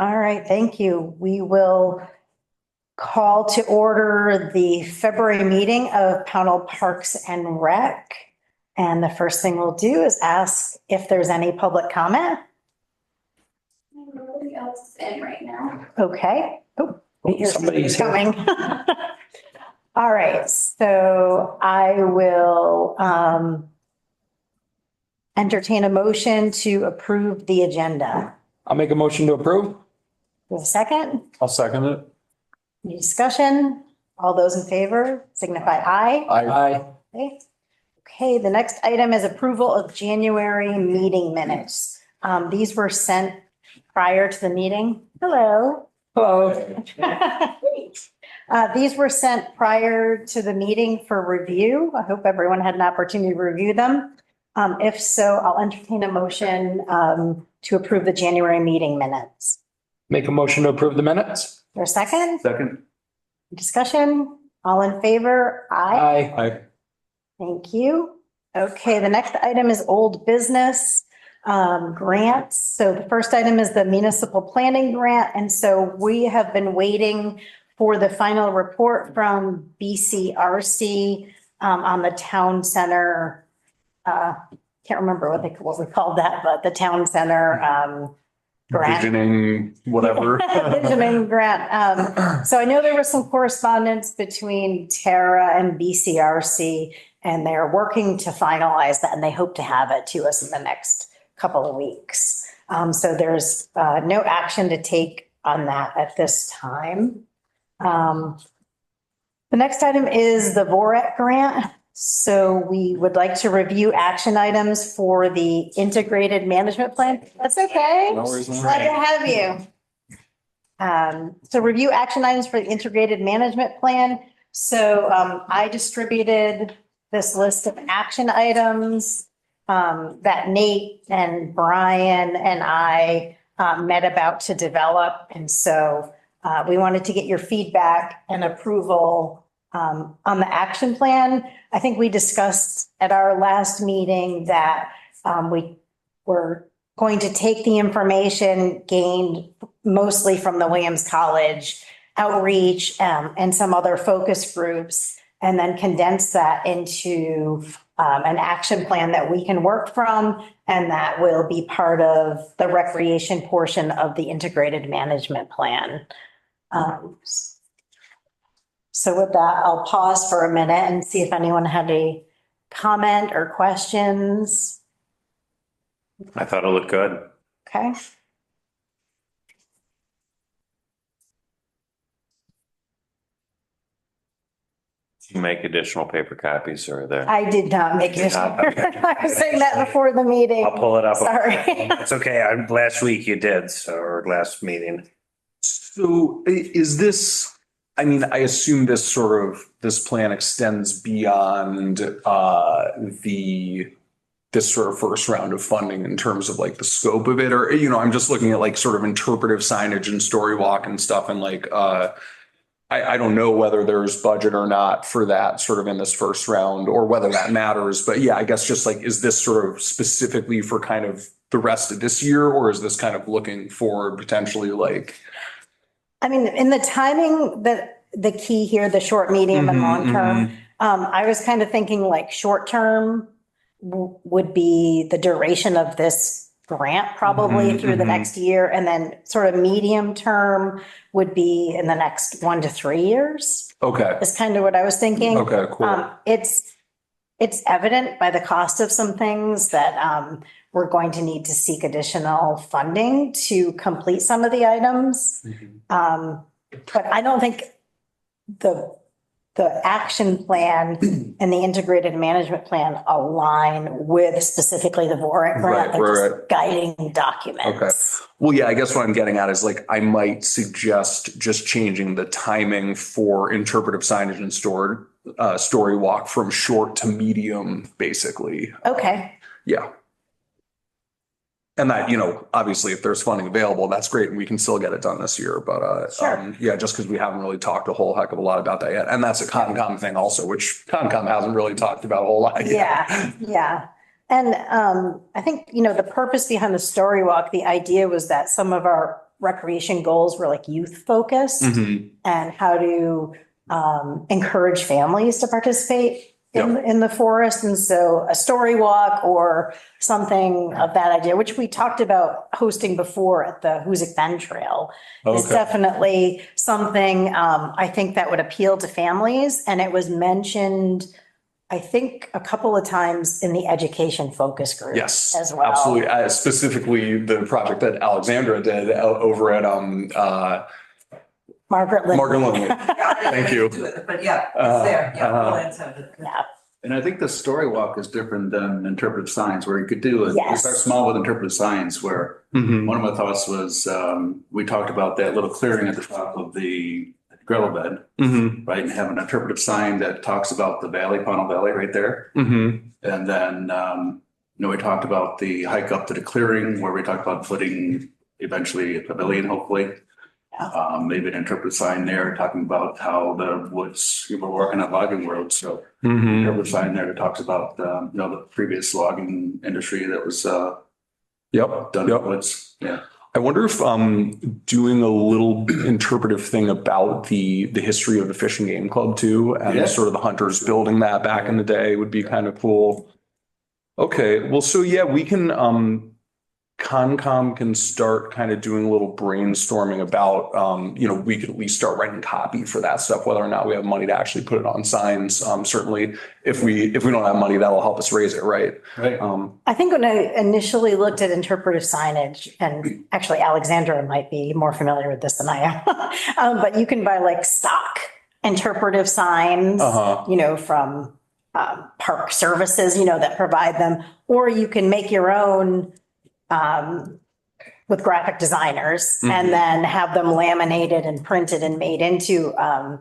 All right, thank you. We will call to order the February meeting of Pownell Parks and Rec. And the first thing we'll do is ask if there's any public comment. Nobody else is in right now. Okay. Oh, Somebody's coming. All right, so I will entertain a motion to approve the agenda. I'll make a motion to approve. Do a second? I'll second it. Any discussion? All those in favor signify aye. Aye. Okay, the next item is approval of January meeting minutes. These were sent prior to the meeting. Hello. Hello. These were sent prior to the meeting for review. I hope everyone had an opportunity to review them. If so, I'll entertain a motion to approve the January meeting minutes. Make a motion to approve the minutes. For a second? Second. Discussion? All in favor? Aye. Aye. Thank you. Okay, the next item is old business grants. So the first item is the municipal planning grant. And so we have been waiting for the final report from BCRC on the town center. Can't remember what we called that, but the town center grant. Visioning, whatever. Visioning grant. So I know there was some correspondence between Tara and BCRC, and they're working to finalize that, and they hope to have it to us in the next couple of weeks. So there's no action to take on that at this time. The next item is the VOREC grant. So we would like to review action items for the integrated management plan. That's okay. No worries, no Glad to have you. So review action items for the integrated management plan. So I distributed this list of action items that Nate and Brian and I met about to develop. And so we wanted to get your feedback and approval on the action plan. I think we discussed at our last meeting that we were going to take the information gained mostly from the Williams College outreach and some other focus groups, and then condense that into an action plan that we can work from, and that will be part of the recreation portion of the integrated management plan. So with that, I'll pause for a minute and see if anyone had a comment or questions. I thought it looked good. Okay. You make additional paper copies or there? I did not make it. I was saying that before the meeting. I'll pull it up. Sorry. It's okay. Last week you did, so, or last meeting. So is this, I mean, I assume this plan extends beyond this sort of first round of funding in terms of like the scope of it, or, I'm just looking at like sort of interpretive signage and story walk and stuff, and like, I don't know whether there's budget or not for that sort of in this first round, or whether that matters. But yeah, I guess just like, is this sort of specifically for kind of the rest of this year, or is this kind of looking for potentially like? I mean, in the timing, the key here, the short, medium and long term, I was kind of thinking like short term would be the duration of this grant probably through the next year. And then sort of medium term would be in the next 1 to 3 years. Okay. Is kind of what I was thinking. Okay, cool. It's evident by the cost of some things that we're going to need to seek additional funding to complete some of the items. But I don't think the action plan and the integrated management plan align with specifically the VOREC grant, just guiding documents. Okay. Well, yeah, I guess what I'm getting at is like, I might suggest just changing the timing for interpretive signage and story walk from short to medium, basically. Okay. Yeah. And that, obviously if there's funding available, that's great. And we can still get it done this year. But Sure. Yeah, just because we haven't really talked a whole heck of a lot about that yet. And that's a Concom thing also, which Concom hasn't really talked about a whole lot yet. Yeah. Yeah. And I think, the purpose behind the story walk, the idea was that some of our recreation goals were like youth focused Mhm. and how to encourage families to participate in the forest. And so a story walk or something of that idea, which we talked about hosting before at the Hoosick Bend Trail, is Okay. definitely something I think that would appeal to families. And it was mentioned, I think, a couple of times in the education focus group Yes, as well. absolutely. Specifically, the project that Alexandra did over at Margaret Lynn. Margaret Lindley. Thank you. But yeah, it's there, yeah. Uh, Lowlands have it. Yeah. And I think the story walk is different than interpretive signs, where you could do it. You Yes. start small with interpretive signs, where Mhm. one of my thoughts was, we talked about that little clearing at the top of the gravel bed, Mhm. right? And have an interpretive sign that talks about the valley, Pownell Valley right there. Mhm. And then, we talked about the hike up to the clearing, where we talked about putting eventually a pavilion, hopefully. Maybe an interpretive sign there talking about how the woods, we were working on logging roads, so Mhm. interpretive sign there that talks about, the previous logging industry that was, Yep. done in Yep. the woods. Yeah. I wonder if doing a little interpretive thing about the history of the Fish and Game Club too, and Yeah. sort of the hunters building that back in the day would be kind of cool. Okay, well, so yeah, we can Concom can start kind of doing a little brainstorming about we could at least start writing copy for that stuff, whether or not we have money to actually put it on signs. Certainly if we don't have money, that'll help us raise it, right? Right. I think when I initially looked at interpretive signage, and actually Alexandra might be more familiar with this than I am, but you can buy like stock interpretive signs, Uh-huh. from park services, that provide them, or you can make your own with graphic designers and then have them laminated and printed and made into an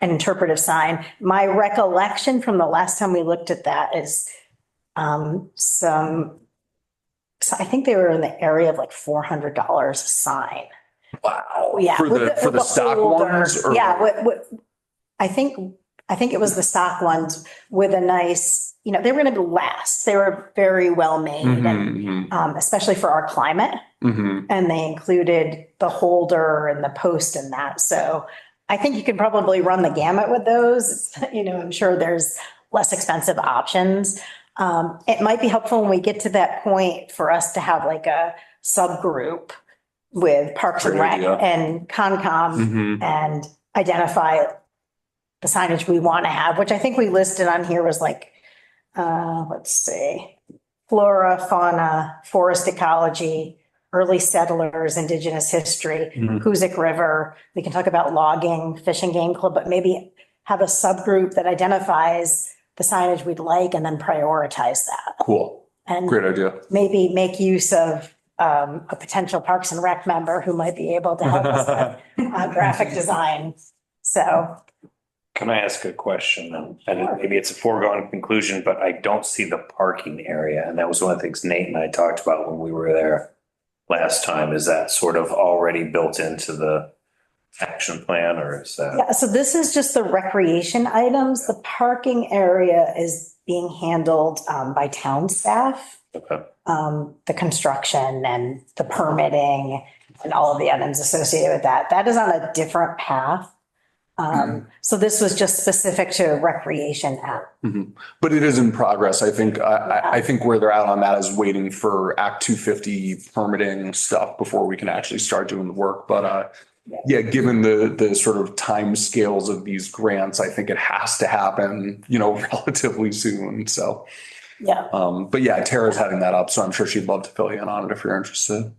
interpretive sign. My recollection from the last time we looked at that is so I think they were in the area of like $400 a sign. Wow. Yeah. For the stock holder. ones? Or- Yeah. I think it was the stock ones with a nice, they were going to last. They were very well made, and Mhm. especially for our climate. Mhm. And they included the holder and the post and that. So I think you could probably run the gamut with those. I'm sure there's less expensive options. It might be helpful when we get to that point for us to have like a subgroup with Parks and Great Rec idea. and Concom Mhm. and identify the signage we want to have, which I think we listed on here was like, let's see, flora, fauna, forest ecology, early settlers, indigenous history, Mhm. Hoosick River. We can talk about logging, Fish and Game Club, but maybe have a subgroup that identifies the signage we'd like and then prioritize that. Cool. And Great idea. maybe make use of a potential Parks and Rec member who might be able to help us with graphic design. So, Can I ask a question? And maybe it's a foregone conclusion, but I don't see the parking area. And that was one of the things Nate and I talked about when we were there last time. Is that sort of already built into the action plan, or is that? yeah, so this is just the recreation items. The parking area is being handled by town staff. Okay. The construction and the permitting and all of the items associated with that. That is on a different path. So this was just specific to recreation app. But it is in progress. I think, I think where they're at on that is waiting for Act 250 permitting stuff before we can actually start doing the work. But, yeah, given the sort of timescales of these grants, I think it has to happen, relatively soon. So, Yeah. but yeah, Tara's heading that up, so I'm sure she'd love to fill you in on it if you're interested.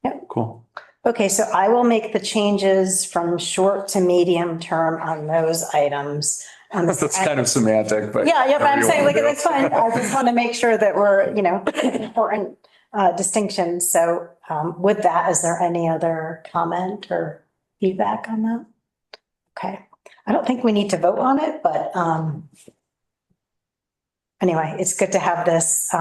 Yeah. Cool. Okay, so I will make the changes from short to medium term on those items. That's kind of semantic, but. Yeah, but I'm whatever you saying, wanna like, do. that's fine. I just want to make sure that we're, important distinctions. So with that, is there any other comment or feedback on that? Okay, I don't think we need to vote on it, but anyway, it's good to have this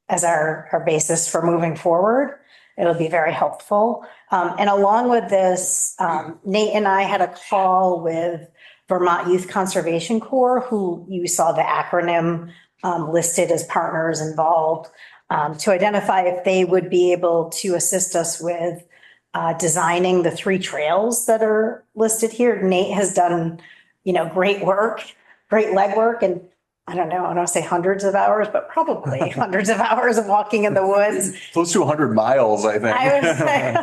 as our basis for moving forward. It'll be very helpful. And along with this, Nate and I had a call with Vermont Youth Conservation Corps, who you saw the acronym listed as partners involved, to identify if they would be able to assist us with designing the 3 trails that are listed here. Nate has done, great work, great legwork, and I don't know, I don't want to say hundreds of hours, but probably hundreds of hours of walking in the woods. Close to 100 miles, I think. I would say.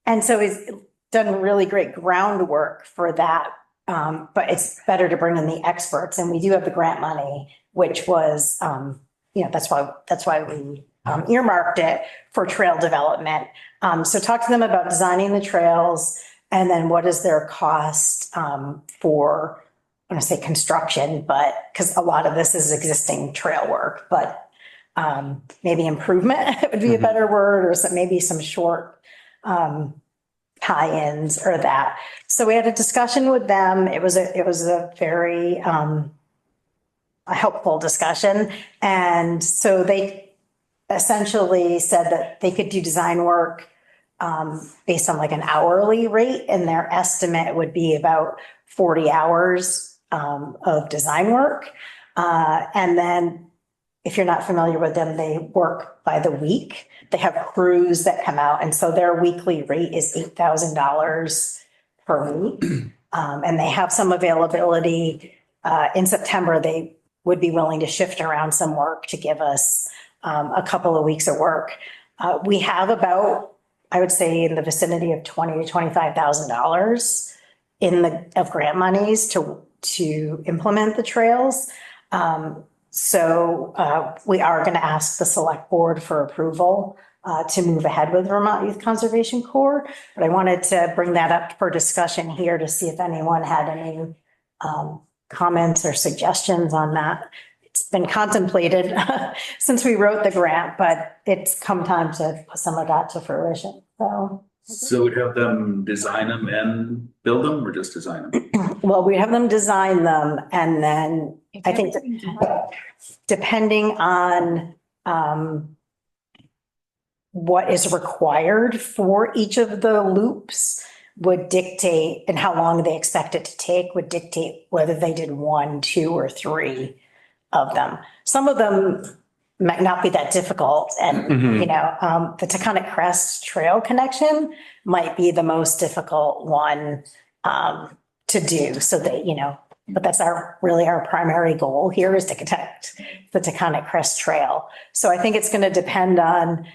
And so he's done really great groundwork for that. But it's better to bring in the experts, and we do have the grant money, which was, that's why we earmarked it for trail development. So talk to them about designing the trails, and then what is their cost for, I want to say construction, but because a lot of this is existing trail work, but maybe improvement would be a better word, or maybe some short tie-ins or that. So we had a discussion with them. It was a very helpful discussion. And so they essentially said that they could do design work based on like an hourly rate, and their estimate would be about 40 hours of design work. And then if you're not familiar with them, they work by the week. They have crews that come out. And so their weekly rate is $8,000 per week. And they have some availability. In September, they would be willing to shift around some work to give us a couple of weeks of work. We have about, I would say, in the vicinity of $20,000 to $25,000 of grant monies to implement the trails. So we are going to ask the select board for approval to move ahead with Vermont Youth Conservation Corps. But I wanted to bring that up for discussion here to see if anyone had any comments or suggestions on that. It's been contemplated since we wrote the grant, but it's come time to put some of that to fruition. So we'd have them design them and build them, or just design them? Well, we have them design them, and then I think depending on what is required for each of the loops would dictate, and how long they expect it to take would dictate whether they did 1, 2, or 3 of them. Some of them might not be that difficult. And, the Taconic Crest Trail connection might be the most difficult one to do. So that, but that's really our primary goal here is to connect the Taconic Crest Trail. So I think it's going to depend on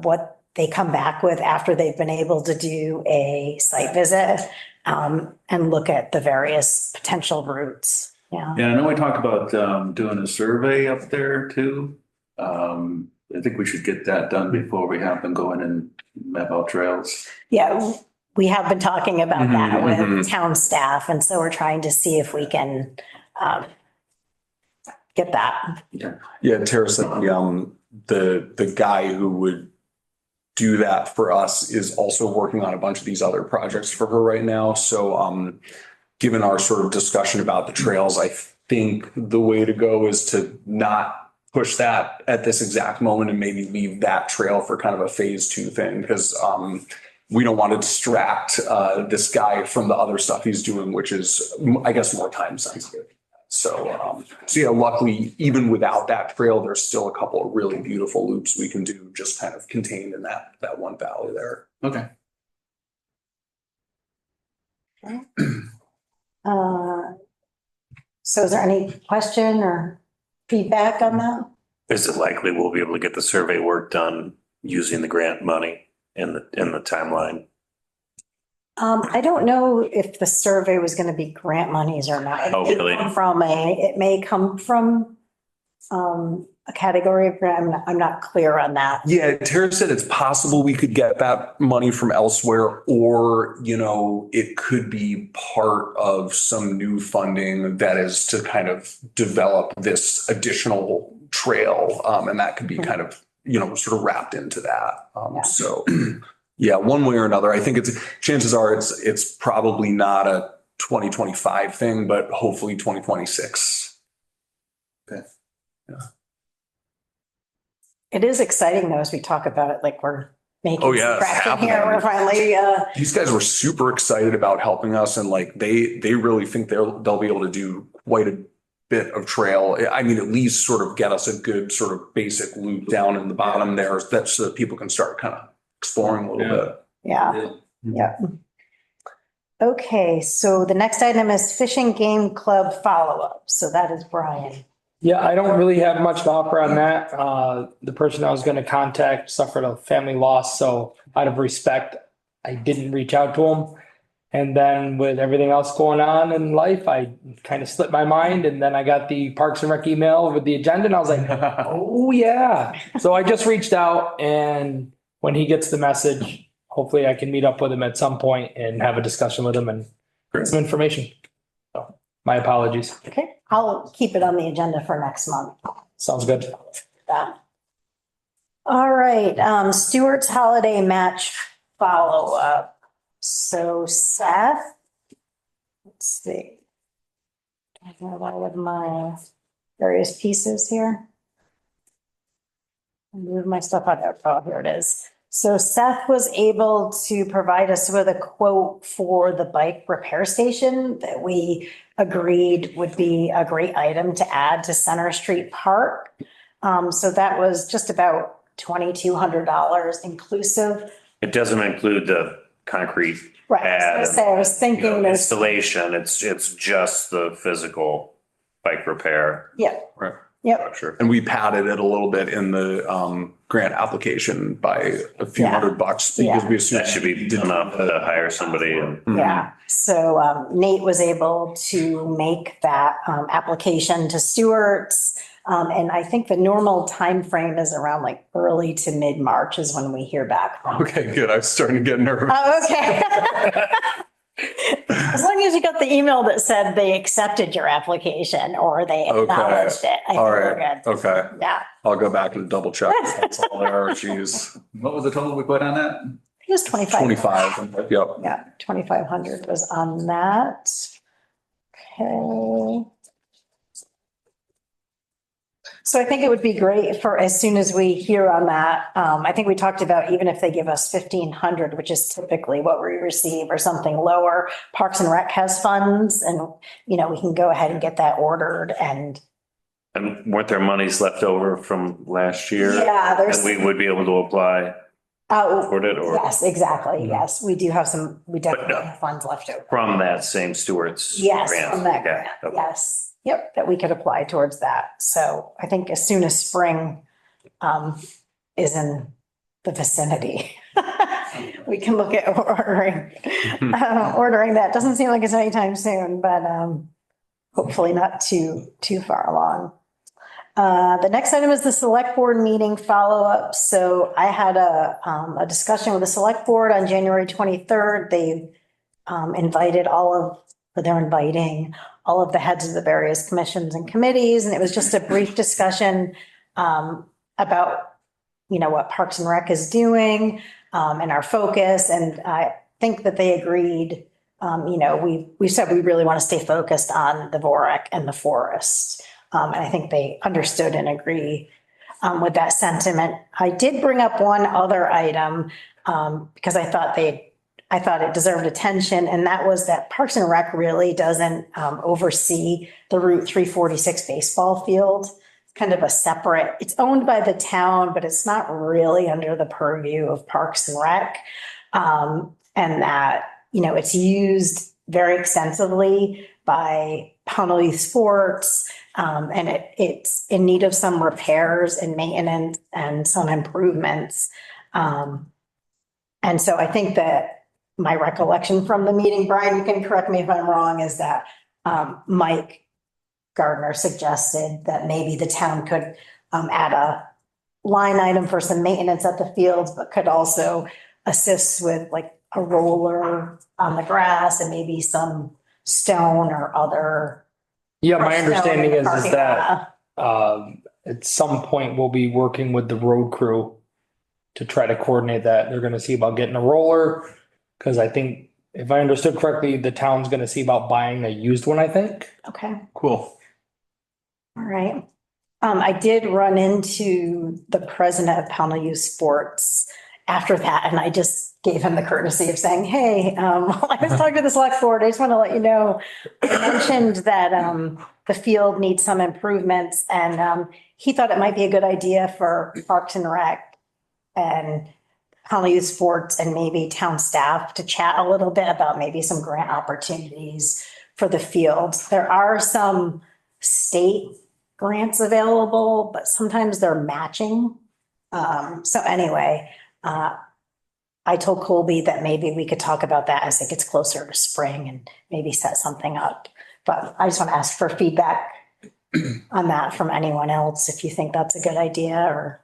what they come back with after they've been able to do a site visit and look at the various potential routes. Yeah. Yeah, I know we talked about doing a survey up there too. I think we should get that done before we have them go in and map out trails. Yeah, we have been talking about that with town staff, and so we're trying to see if we can get that. Yeah, Tara said the guy who would do that for us is also working on a bunch of these other projects for her right now. So given our sort of discussion about the trails, I think the way to go is to not push that at this exact moment and maybe leave that trail for kind of a phase 2 thing, because we don't want to distract this guy from the other stuff he's doing, which is, I guess, more time sensitive. So yeah, luckily, even without that trail, there's still a couple of really beautiful loops we can do just kind of contained in that one valley there. Okay. So is there any question or feedback on that? Is it likely we'll be able to get the survey work done using the grant money in the timeline? I don't know if the survey was going to be grant monies or not. Oh, really? It may come from a category of grant. I'm not clear on that. Yeah, Tara said it's possible we could get that money from elsewhere, or, it could be part of some new funding that is to kind of develop this additional trail. And that could be kind of, sort of wrapped into that. So yeah, one way or another, I think chances are it's probably not a 2025 thing, but hopefully 2026. Okay. Yeah. It is exciting though, as we talk about it, like we're making Oh, yeah, some it's traction here. happening. We're finally, These guys were super excited about helping us, and like they really think they'll be able to do quite a bit of trail. I mean, at least sort of get us a good sort of basic loop down in the bottom there, that's so that people can start kind of exploring a little bit. Yeah, yeah. Okay, so the next item is Fishing Game Club follow-up. So that is Brian. Yeah, I don't really have much to offer on that. The person I was going to contact suffered a family loss, so out of respect, I didn't reach out to him. And then with everything else going on in life, I kind of slipped my mind, and then I got the Parks and Rec email with the agenda, and I was like, oh, yeah. So I just reached out, and when he gets the message, hopefully I can meet up with him at some point and have a discussion with him and get some information. So my apologies. Okay, I'll keep it on the agenda for next month. Sounds good. Yeah. All right, Stewart's Holiday Match follow-up. So Seth, let's see. I have all of my various pieces here. Move my stuff out there. Oh, here it is. So Seth was able to provide us with a quote for the bike repair station that we agreed would be a great item to add to Center Street Park. So that was just about $2,200 inclusive. It doesn't include the concrete Right, pad. I was thinking there's, Installation, it's just the physical bike repair yeah, Right. yep, structure. And we padded it a little bit in the grant application by a few Yeah. $100 because we assumed That should be enough to hire somebody and yeah. So Nate was able to make that application to Stewart's. And I think the normal time frame is around like early to mid-March is when we hear back from. Okay, good. I was starting to get nervous. Oh, okay. As long as you got the email that said they accepted your application or they Okay. acknowledged it, I think All we're right. good. Okay. Yeah, I'll go back and double check. That's all there. Jeez. What was the total we put on that? it was 25. 25. Yep. Yeah, 2,500 was on that. Okay. So I think it would be great for as soon as we hear on that, I think we talked about even if they give us 1,500, which is typically what we receive or something lower, Parks and Rec has funds and, you know, we can go ahead and get that ordered and. weren't there monies left over from last year? Yeah, there's. And we would be able to apply Oh, for it or yes, exactly. Yes, we do have some, we definitely no. have funds left over. from that same Stewart's Yes, grant? from that Okay, grant, okay. yes. Yep, that we could apply towards that. So I think as soon as spring is in the vicinity, we can look at ordering that. Doesn't seem like it's anytime soon, but hopefully not too far along. The next item is the select board meeting follow-up. So I had a discussion with the select board on January 23rd. They invited they're inviting all of the heads of the various commissions and committees. And it was just a brief discussion about, you know, what Parks and Rec is doing and our focus. And I think that they agreed, you know, we said we really want to stay focused on the VORAC and the forest. And I think they understood and agree with that sentiment. I did bring up one other item because I thought it deserved attention, and that was that Parks and Rec really doesn't oversee the Route 346 baseball field. It's kind of a separate, it's owned by the town, but it's not really under the purview of Parks and Rec. And that, you know, it's used very extensively by Pownell Youth Sports, and it's in need of some repairs and maintenance and some improvements. And so I think that my recollection from the meeting, Brian, you can correct me if I'm wrong, is that Mike Gardner suggested that maybe the town could add a line item for some maintenance at the fields, but could also assist with like a roller on the grass and maybe some stone or other. Yeah, my understanding is Parking that lot. at some point we'll be working with the road crew to try to coordinate that. They're gonna see about getting a roller. Cause I think if I understood correctly, the town's gonna see about buying a used one, I think. Okay. Cool. All right. I did run into the president of Pownell Youth Sports after that, and I just gave him the courtesy of saying, hey, I was talking to the select board. I just want to let you know, I mentioned that the field needs some improvements, and he thought it might be a good idea for Parks and Rec and Pownell Youth Sports and maybe town staff to chat a little bit about maybe some grant opportunities for the field. There are some state grants available, but sometimes they're matching. So anyway, I told Colby that maybe we could talk about that as it gets closer to spring and maybe set something up. But I just want to ask for feedback on that from anyone else, if you think that's a good idea or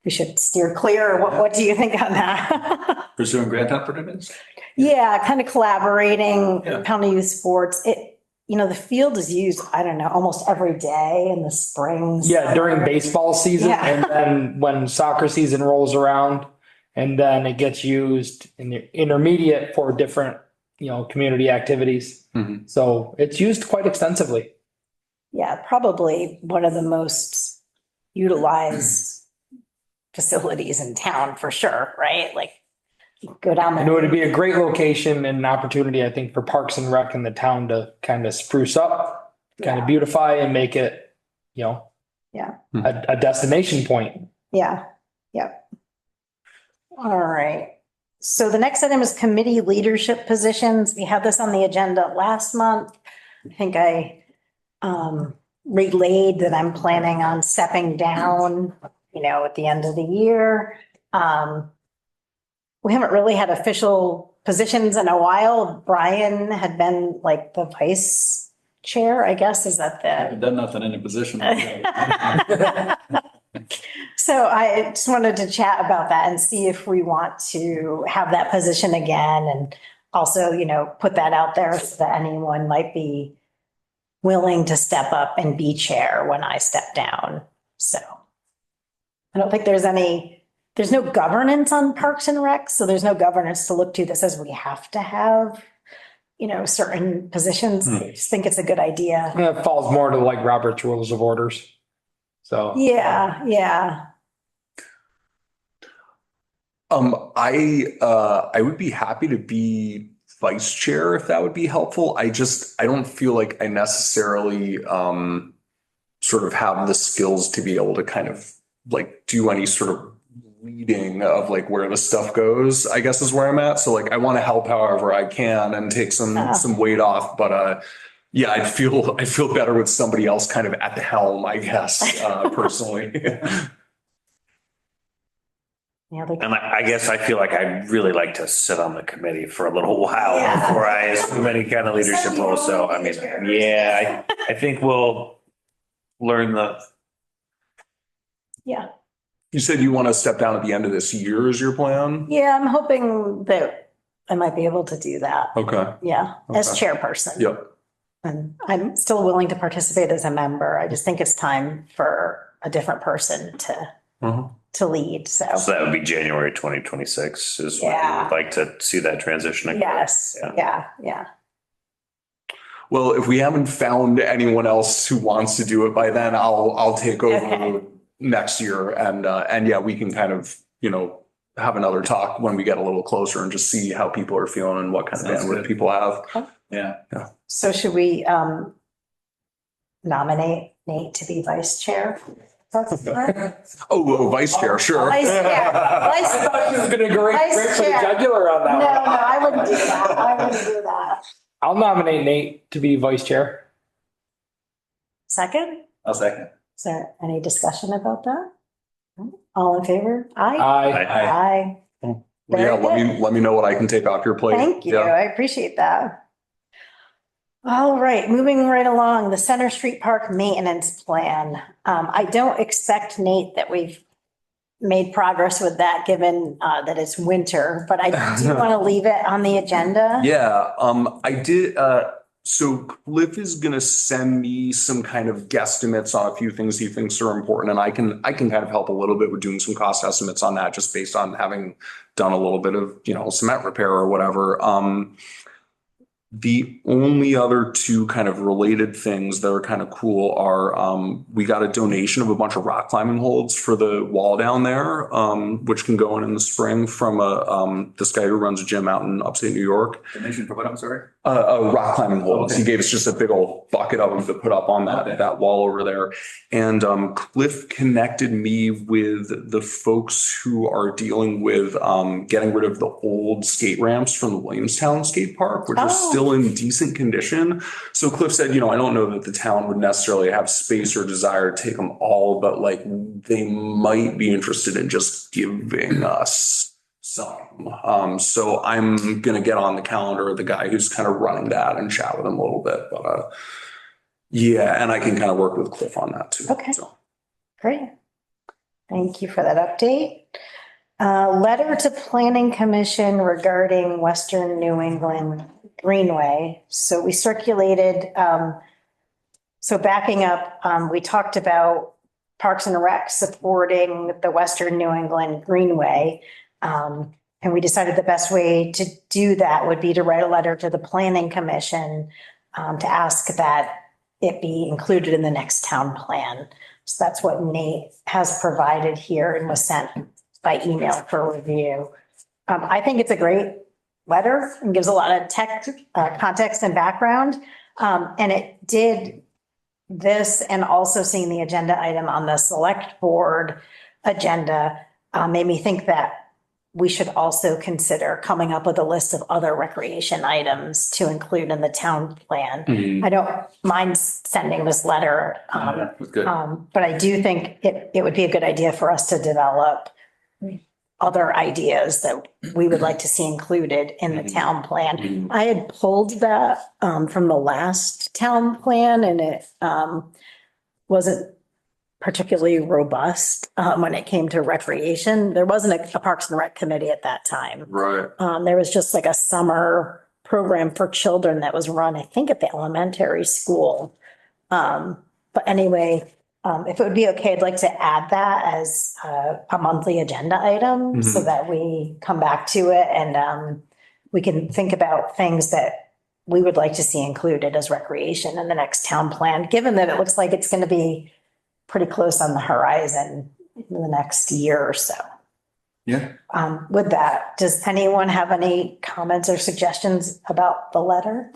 we should steer clear, or what do you think on that? Pursuing grant opportunities? Yeah, kind of collaborating, Yeah. Pownell Youth Sports. The field is used, I don't know, almost every day in the spring. Yeah, during baseball season Yeah. and then when soccer season rolls around. And then it gets used in the intermediate for different, community activities. Mhm. So it's used quite extensively. Yeah, probably one of the most utilized facilities in town for sure, right? Like go down And it there. would be a great location and an opportunity, I think, for Parks and Rec in the town to kind of spruce up, kind of beautify and make it, Yeah. a destination point. Yeah, yep. All right. So the next item is committee leadership positions. We had this on the agenda last month. I think I relayed that I'm planning on stepping down, at the end of the year. We haven't really had official positions in a while. Brian had been like the vice chair, I guess. Is that the? Haven't done nothing in a position. So I just wanted to chat about that and see if we want to have that position again and also, put that out there so that anyone might be willing to step up and be chair when I step down. So I don't think there's no governance on Parks and Rec, so there's no governance to look to that says we have to have, certain positions. I just think it's a good idea. And it falls more to like Robert's Rules of Orders. So. Yeah. I would be happy to be vice chair if that would be helpful. I don't feel like I necessarily sort of have the skills to be able to kind of like do any sort of leading of like where the stuff goes, I guess is where I'm at. So like I want to help however I can and take some weight off, but yeah, I feel better with somebody else kind of at the helm, I guess, personally. And I guess I feel like I'd really like to sit on the committee for a little while Yeah. before I assume any kind of leadership role. So, I mean, yeah, I think we'll learn Yeah. You said you want to step down at the end of this year is your plan? Yeah, I'm hoping that I might be able to do that. Okay. Yeah, as Okay. chairperson. Yep. And I'm still willing to participate as a member. I just think it's time for a different person to lead. So, that would be January 2026 is when we Yeah. would like to see that transition. occur. yes, yeah. Well, if we haven't found anyone else who wants to do it by then, I'll take over Okay. next year and yeah, we can kind of, have another talk when we get a little closer and just see how people are feeling and what kind of Sounds bandwidth good. people have. Yeah. So should we nominate Nate to be vice chair? Oh, vice chair, sure. Vice chair. Vice- I thought she was gonna go right Vice for the chair. jugular on No, that one. I wouldn't do that. I wouldn't do that. I'll nominate Nate to be vice chair. Second? I'll second. Is there any discussion about that? All in favor? Aye. Aye. Aye. Yeah, Very good. let me know what I can take off your plate. Thank you. Yeah. I appreciate that. All right, moving right along, the Center Street Park Maintenance Plan. I don't expect, Nate, that we've made progress with that, given that it's winter, but I do want to leave it on the agenda. Yeah, I did, so Cliff is gonna send me some kind of guesstimates on a few things he thinks are important, and I can kind of help a little bit with doing some cost estimates on that, just based on having done a little bit of, cement repair or whatever. The only other two kind of related things that are kind of cool are, we got a donation of a bunch of rock climbing holds for the wall down there, which can go in the spring from this guy who runs a gym out in upstate New York. Donation for what? I'm sorry. rock climbing holes. He gave us just a big old bucket of them to put up on that wall over there. And Cliff connected me with the folks who are dealing with getting rid of the old skate ramps from the Williamstown Skate Park, which are still in decent condition. So Cliff said, I don't know that the town would necessarily have space or desire to take them all, but like they might be interested in just giving us some. So I'm going to get on the calendar of the guy who's kind of running that and chat with him a little bit. But yeah, and I can kind of work with Cliff on that too. Okay. So. Great. Thank you for that update. Letter to Planning Commission regarding Western New England Greenway. So we circulated, so backing up, we talked about Parks and Rec supporting the Western New England Greenway. And we decided the best way to do that would be to write a letter to the Planning Commission to ask that it be included in the next town plan. So that's what Nate has provided here and was sent by email for review. I think it's a great letter and gives a lot of context and background. And it did this, and also seeing the agenda item on the select board agenda made me think that we should also consider coming up with a list of other recreation items to include in the town plan. I don't mind sending this letter, Good. but I do think it would be a good idea for us to develop other ideas that we would like to see included in the town plan. I had pulled that from the last town plan, and it wasn't particularly robust when it came to recreation. There wasn't a Parks and Rec committee at that time. Right. There was just like a summer program for children that was run, I think, at the elementary school. But anyway, if it would be okay, I'd like to add that as a monthly agenda item so that we come back to it and we can think about things that we would like to see included as recreation in the next town plan, given that it looks like it's going to be pretty close on the horizon in the next year or so. Yeah. With that, does anyone have any comments or suggestions about the letter?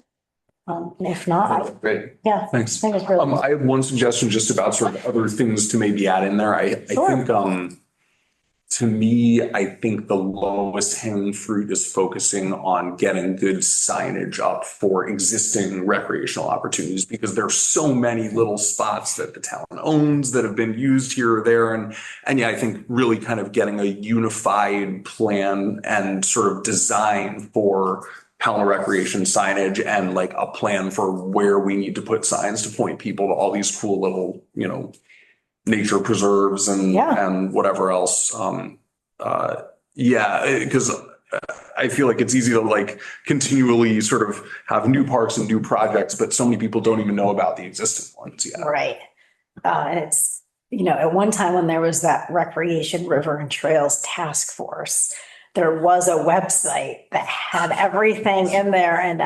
And if not, Great. yeah, I Thanks. think it's really. I have one suggestion just about sort of other things to maybe add in there. I Sure. think, to me, I think the lowest hanging fruit is focusing on getting good signage up for existing recreational opportunities, because there's so many little spots that the town owns that have been used here or there. And yeah, I think really kind of getting a unified plan and sort of design for Pownell recreation signage and like a plan for where we need to put signs to point people to all these cool little, nature preserves and whatever else. Because I feel like it's easy to like continually sort of have new parks and new projects, but so many people don't even know about the existing ones yet. Right. And it's, at one time when there was that Recreation River and Trails Task Force, there was a website that had everything in there. And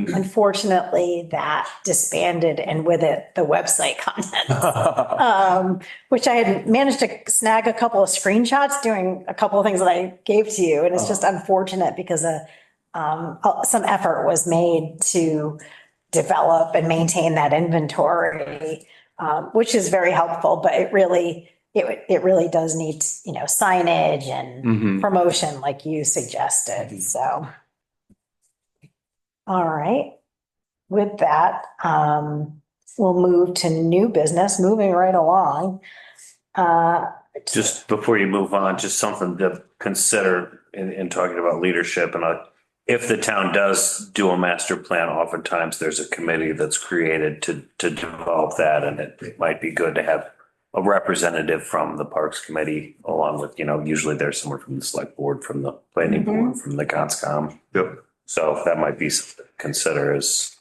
unfortunately that disbanded, and with it, the website content, which I had managed to snag a couple of screenshots doing a couple of things that I gave to you. And it's just unfortunate because some effort was made to develop and maintain that inventory, which is very helpful, but it really does need, signage and promotion like you suggested. So, all right. With that, we'll move to new business, moving right along. Just before you move on, just something to consider in talking about leadership. And if the town does do a master plan, oftentimes there's a committee that's created to develop that. And it might be good to have a representative from the Parks Committee, along with, usually there's someone from the Select Board, from the Planning Board, from the Conscom. Yep. So that might be something to consider as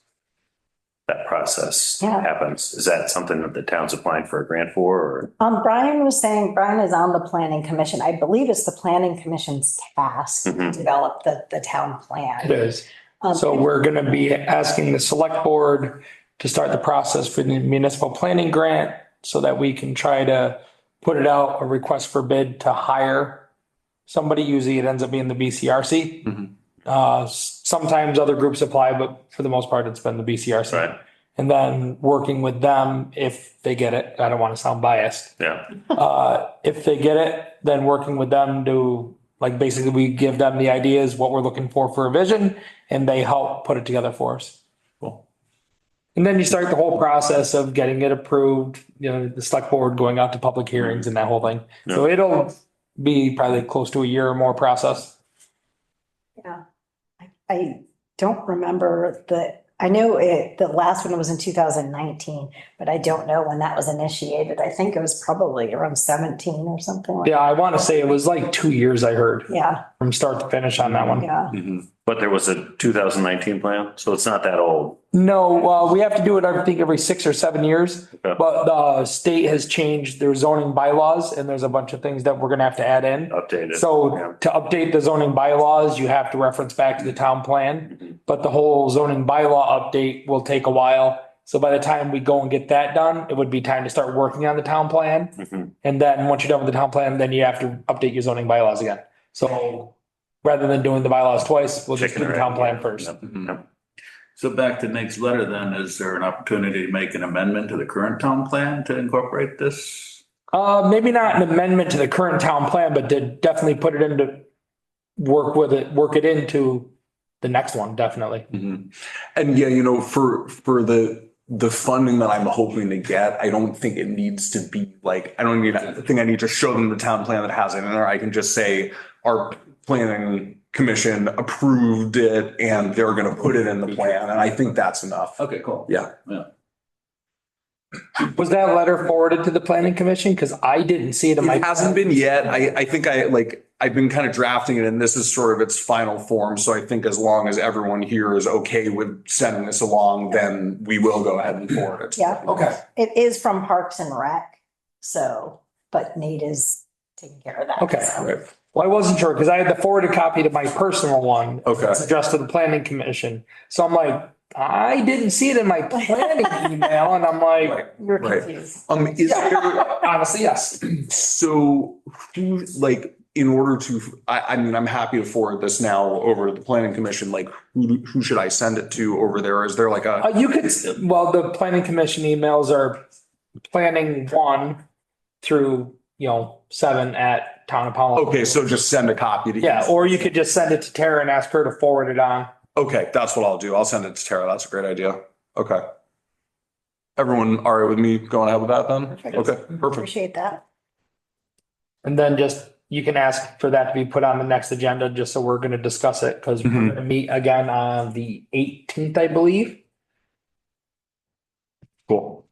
that process Yeah. happens. Is that something that the town's applying for a grant for, or? Brian was saying, Brian is on the Planning Commission. I believe it's the Planning Commission's task to develop the town It plan. is. So we're going to be asking the select board to start the process for the municipal planning grant so that we can try to put it out, a request for bid to hire somebody. Usually it ends up being the BCRC. Sometimes other groups apply, but for the most part, it's been the BCRC. Right, And then working with them if they get it. I don't want to sound biased. yeah, If they get it, then working with them to, like, basically we give them the ideas, what we're looking for a vision, and they help put it together for us. Cool. And then you start the whole process of getting it approved, the select board going out to public hearings and that whole thing. So it'll be probably close to a year or more process. Yeah. I don't remember I know the last one was in 2019, but I don't know when that was initiated. I think it was probably around 17 or something like. Yeah, I want to say it was like 2 years, I heard, Yeah, from start to finish on that one. yeah. but there was a 2019 plan, so it's not that old. No, we have to do it, I think, every 6 or 7 years. Okay. But the state has changed their zoning bylaws and there's a bunch of things that we're gonna have to add in. Updated. Yeah. So to update the zoning bylaws, you have to reference back to the town plan. But the whole zoning bylaw update will take a while. So by the time we go and get that done, it would be time to start working on the town plan. Mhm. And then once you're done with the town plan, then you have to update your zoning bylaws again. So rather than doing the bylaws twice, we'll just do Chicken the or town egg, plan yeah. first. Yep, Mhm. yep. So back to Nick's letter then, is there an opportunity to make an amendment to the current town plan to incorporate this? Maybe not an amendment to the current town plan, but to definitely put it into, work it into the next one, definitely. Mhm. And yeah, for the funding that I'm hoping to get, I don't think it needs to be like, I think I need to show them the town plan that has it in there. I can just say our planning commission approved it and they're gonna put it in the plan. And I think that's enough. Okay, cool. Yeah. Was that letter forwarded to the planning commission? Cause I didn't see it in my. It hasn't been yet. I think I've been kind of drafting it and this is sort of its final form. So I think as long as everyone here is okay with sending this along, then we will go ahead and forward it. Yeah. Okay. It is from Parks and Rec, but Nate is taking care of that. Okay. so. Right. Well, I wasn't sure because I had the forwarded copy to my personal one. Okay. It's addressed to the planning commission. So I'm like, I didn't see it in my planning email and I'm like, You're Right. confused. Is there, honestly, yes. so who, like, in order to, I mean, I'm happy to forward this now over to the planning commission, like, who should I send it to over there? Is there like a, You could, well, the planning commission emails are planning 1 through, 7 at Town of Powell. okay, so just send a copy to. Yeah, or you could just send it to Tara and ask her to forward it on. Okay, that's what I'll do. I'll send it to Tara. That's a great idea. Okay. Everyone all right with me going ahead with that then? Perfect. Okay, perfect. Appreciate that. And then just, you can ask for that to be put on the next agenda, just so we're gonna discuss it, because we're Mhm. gonna meet again on the 18th, I believe. Cool.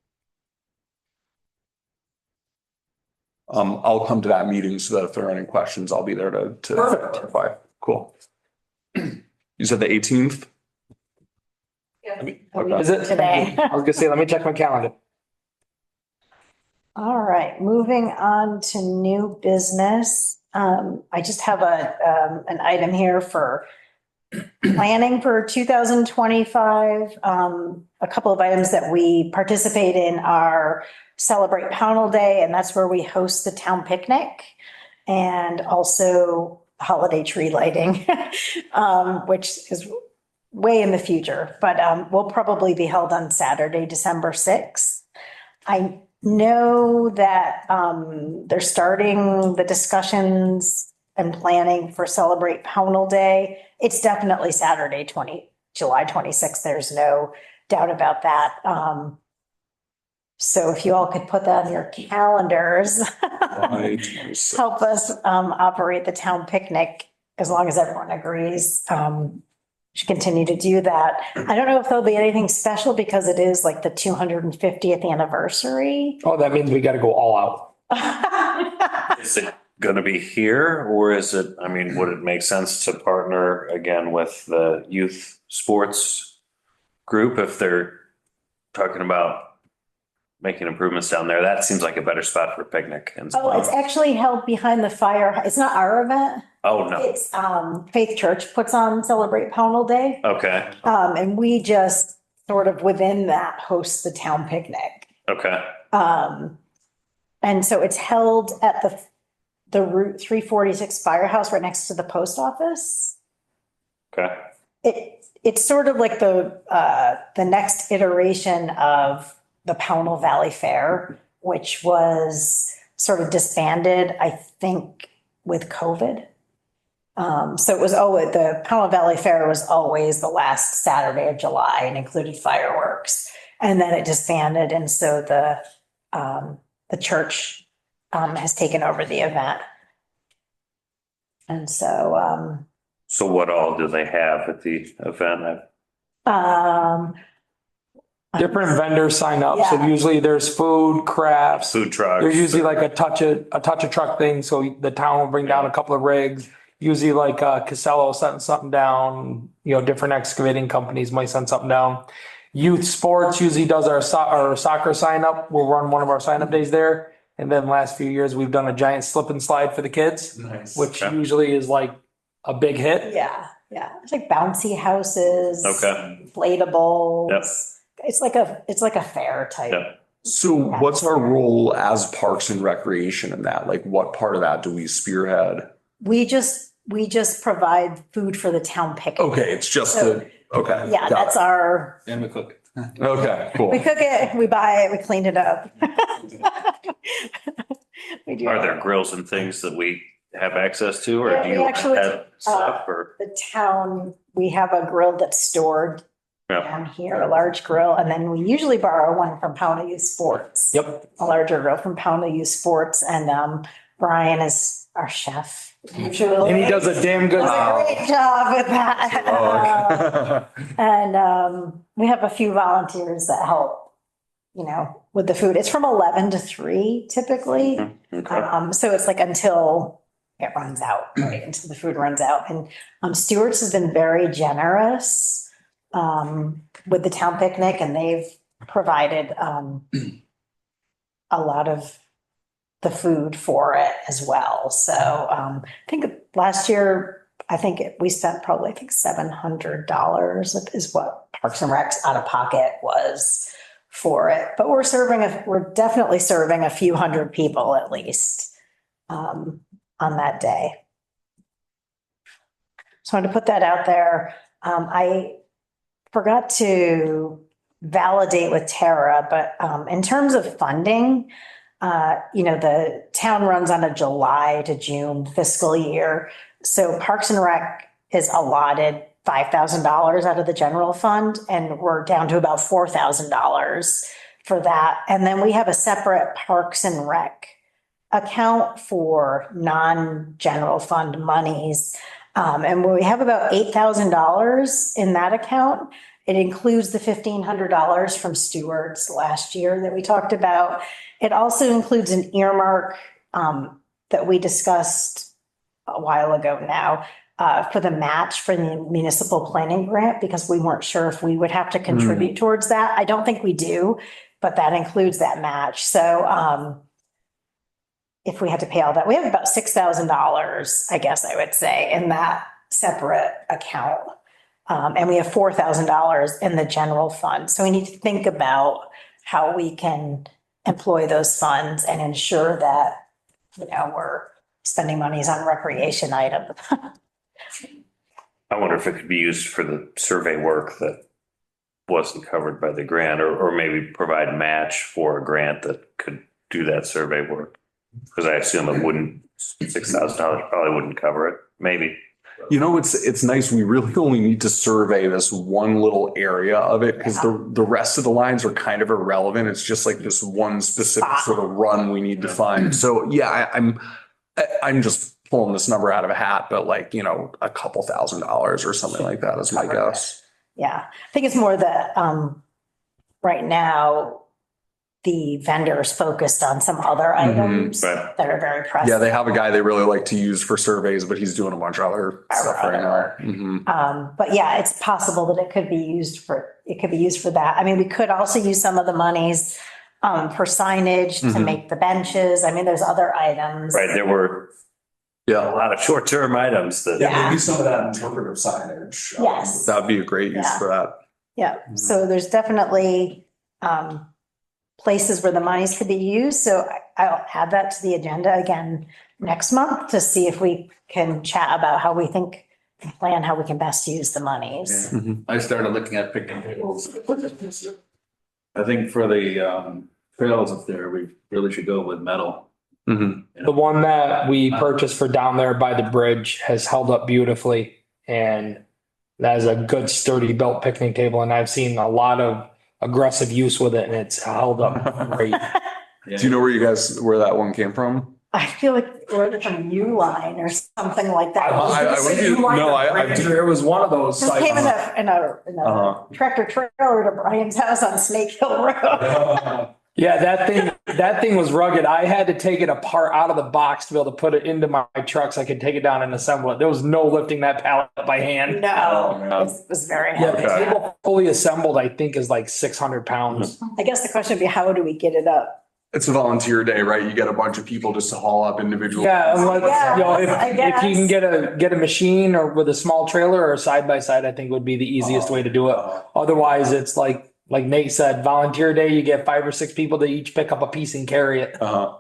I'll come to that meeting so that if there are any questions, I'll be there to Perfect. clarify. Cool. You said the 18th? Okay. Is it? Today. I was gonna say, let me check my calendar. All right, moving on to new business. I just have an item here for planning for 2025. A couple of items that we participate in are Celebrate Pownell Day, and that's where we host the town picnic, and also holiday tree lighting, which is way in the future, but will probably be held on Saturday, December 6th. I know that they're starting the discussions and planning for Celebrate Pownell Day. It's definitely Saturday, July 26th. There's no doubt about that. So if you all could put that on your calendars, help us operate the town picnic as long as everyone agrees. Should continue to do that. I don't know if there'll be anything special because it is like the 250th anniversary. Oh, that means we gotta go all out. Is it going to be here or is it, I mean, would it make sense to partner again with the youth sports group if they're talking about making improvements down there? That seems like a better spot for a picnic. And Oh, it's actually held behind the fire. It's not our event. Oh, no. It's Faith Church puts on Celebrate Pownell Day. Okay. And we just sort of within that host the town picnic. Okay. And so it's held at the Route 346 firehouse right next to the post office. Okay. it's sort of like the next iteration of the Pownell Valley Fair, which was sort of disbanded, I think, with COVID. So it was always, the Pownell Valley Fair was always the last Saturday of July and included fireworks. And then it disbanded, and so the church has taken over the event. And so So what all do they have at the event? Different vendors sign up. So Yeah. usually there's food, crafts. Food trucks? There's usually like a touch of truck thing. So the town will bring down a couple of rigs. Usually like Casella setting something down, different excavating companies might send something down. Youth sports usually does our soccer sign up. We'll run one of our sign up days there. And then last few years, we've done a giant slip and slide for the kids, Nice. which Okay. usually is like a big hit. yeah, it's like bouncy houses. Okay. Inflatables. Yep. It's like a fair type. Yep. So what's our role as Parks and Recreation in that? Like what part of that do we spearhead? We just provide food for the town picnic. Okay, it's just okay. Yeah, got that's it. our, And we cook. Okay, cool. we cook it, we buy it, we clean it up. We do. Are there grills and things that we have access to, or Yeah, do we you actually, have stuff, or? The town, we have a grill that's stored Yeah. down here, a large grill, and then we usually borrow one from Pownell Youth Sports. Yep. A larger grill from Pownell Youth Sports, and Brian is our chef. Usually. And he does a damn good Does a job. great job with that. Oh, okay. And we have a few volunteers that help, with the food. It's from 11 to 3 typically. Okay. So it's like until it runs out, right? Until the food runs out. And Stewart's has been very generous with the town picnic, and they've provided a lot of the food for it as well. So I think last year, we spent probably, $700 is what Parks and Rec's out of pocket was for it. But we're definitely serving a few hundred people at least on that day. So I wanted to put that out there. I forgot to validate with Tara, but in terms of funding, the town runs on a July to June fiscal year. So Parks and Rec is allotted $5,000 out of the general fund, and we're down to about $4,000 for that. And then we have a separate Parks and Rec account for non-general fund monies. And we have about $8,000 in that account. It includes the $1,500 from Stewart's last year that we talked about. It also includes an earmark that we discussed a while ago now for the match for the municipal planning grant, because we weren't sure if we would have to contribute towards that. I don't think we do, but that includes that match. So if we had to pay all that, we have about $6,000, I guess I would say, in that separate account. And we have $4,000 in the general fund. So we need to think about how we can employ those funds and ensure that, we're spending monies on recreation items. I wonder if it could be used for the survey work that wasn't covered by the grant, or maybe provide match for a grant that could do that survey work. Because I assume it wouldn't, $6,000 probably wouldn't cover it, maybe. It's nice. We really only need to survey this one little area of it because the rest of the lines are kind of irrelevant. It's just like this one specific sort of run we need to find. So yeah, I'm just pulling this number out of a hat, but like, a couple $1,000s or something like that is my guess. Yeah, I think it's more that right now, the vendors focused on some other items Right. that are very pressing. Yeah, they have a guy they really like to use for surveys, but he's doing a bunch of other stuff right now. Mhm. But yeah, it's possible that it could be used for that. I mean, we could also use some of the monies for signage to Mhm. make the benches. I mean, there's other items. Right, there were a Yeah, lot of short-term items that. Yeah. maybe some of that interpretive signage. Yes. That'd be a great use Yeah. for that. Yeah, so there's definitely places where the monies could be used. So I'll add that to the agenda again next month to see if we can chat about how we think plan how we can best use the monies. I started looking at picnic tables. I think for the trails up there, we really should go with metal. Mhm. The one that we purchased for down there by the bridge has held up beautifully. And that is a good sturdy built picnic table. And I've seen a lot of aggressive use with it and it's held up great. Do you know where that one came from? I feel like we're from Uline or something like that. It was one of those This came in sites. a Uh-huh. tractor trailer to Brian's house on Snake Hill Road. Yeah, that thing was rugged. I had to take it apart out of the box to be able to put it into my truck so I could take it down and assemble it. There was no lifting that pallet by hand. No, it was very Yeah, the heavy. table fully assembled, I think, is like 600 pounds. I guess the question would be, how do we get it up? It's a volunteer day, right? You get a bunch of people just to haul up individual. Yeah, and like, Yeah, you know, I if you can guess. get a machine or with a small trailer or side by side, I think would be the easiest way to do it. Otherwise, it's like Nate said, volunteer day, you get 5 or 6 people to each pick up a piece and carry it. Uh-huh.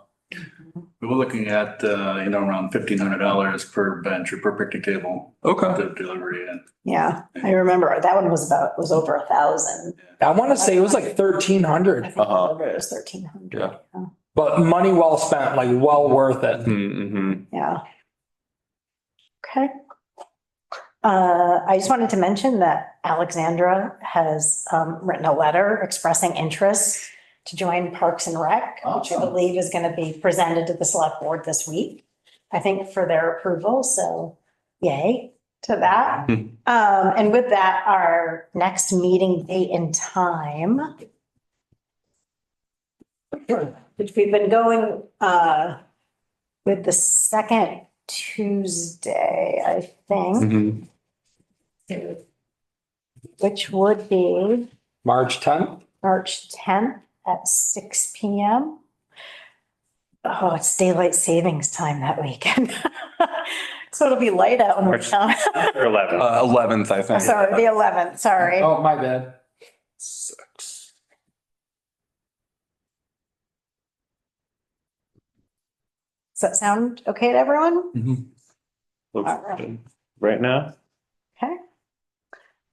We were looking at, around $1,500 per bench or per picnic table. Okay. To delivery and. Yeah, I remember that one was over 1,000. I want to say it was like I 1,300, think Uh-huh. it was 1,300. Yeah. but money well spent, like well worth it. Mm-hmm. Yeah. Okay. I just wanted to mention that Alexandra has written a letter expressing interest to join Parks and Rec, which I believe is going to be presented to the select board this week, I think for their approval. So yay to that. And with that, our next meeting date and time, which we've been going with the second Tuesday, I think, Mm-hmm. which would be March 10th. March 10th at 6 p.m. Oh, it's daylight savings time that weekend. So it'll be light out when we're March- done. Or 11. 11th, I think. Sorry, the 11th, sorry. Oh, my bad. 6. Does that sound okay to everyone? Looks All right. good. Right now? Okay.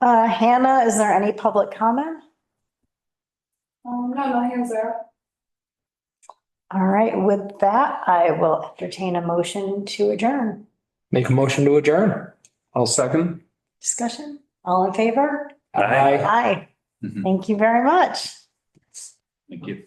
Hannah, is there any public comment? No hands are up. All right, with that, I will entertain a motion to adjourn. Make a motion to adjourn. I'll second. Discussion? All in favor? Aye. Aye. Mhm. Thank you very much. Thank you.